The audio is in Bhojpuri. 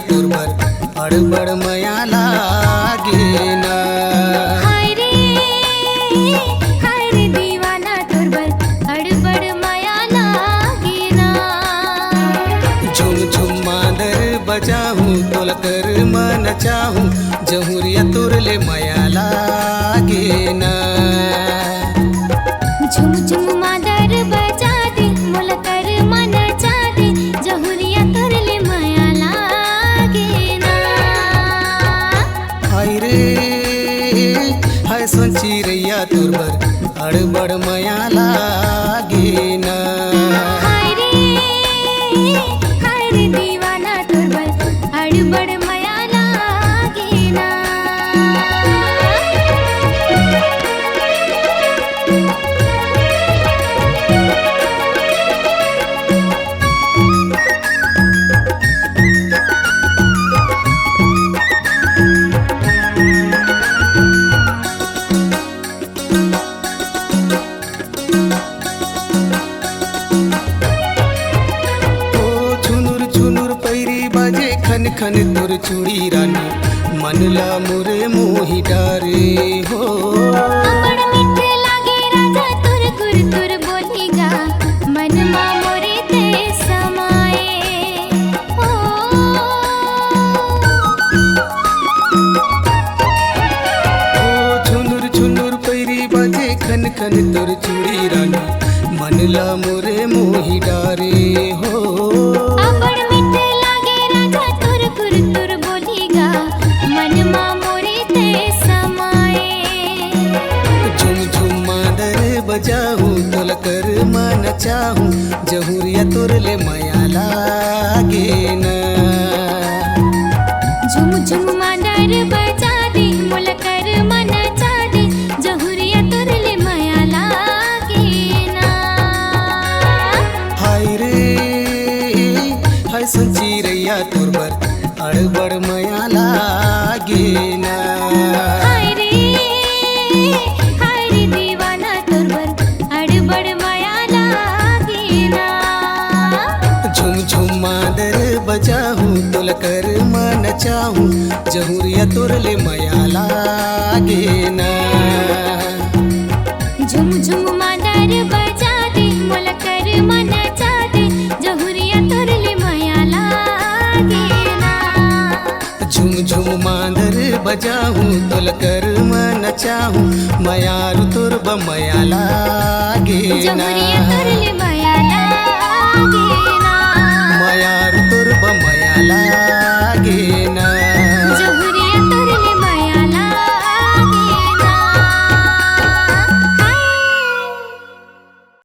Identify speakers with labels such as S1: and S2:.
S1: तुरबर अड़बड़ मया लागेना।
S2: हाय रे दीवाना तुरबर अड़बड़ मया लागेना।
S1: झुम झुम मादर बजाहूँ तोल कर मन चाहूँ जहुरिया तुरले मया लागेना।
S2: झुम झुम मादर बजा दे मोल कर मन चा दे जहुरिया तुरले मया लागेना।
S1: हाय रे हाय सोची रैया तुरबर अड़बड़ मया लागेना।
S2: हाय रे दीवाना तुरबर अड़बड़ मया लागेना।
S1: खन खन तुर चूड़ी रानी मनला मुरे मोही डारे हो।
S2: बड़ मीठे लागे राजा तुर गुर तुर बोलेगा मन मा मोरे ते समाए हो।
S1: ओ छुनुर छुनुर पैरी बाजे खन खन तुर चूड़ी रानी मनला मुरे मोही डारे हो। बजाहूँ तोल कर मन चाहूँ जहुरिया तुरले मया लागेना।
S2: झुम झुम मादर बजा दे मोल कर मन चा दे जहुरिया तुरले मया लागेना।
S1: हाय रे हाय सोची रैया तुरबर अड़बड़ मया लागेना।
S2: हाय रे दीवाना तुरबर अड़बड़ मया लागेना।
S1: झुम झुम मादर बजाहूँ तोल कर मन चाहूँ जहुरिया तुरले मया लागेना।
S2: झुम झुम मादर बजा दे मोल कर मन चा दे जहुरिया तुरले मया लागेना।
S1: झुम झुम मादर बजाहूँ तोल कर मन चाहूँ मयार तुरब मया लागेना।
S2: जहुरिया तुरले मया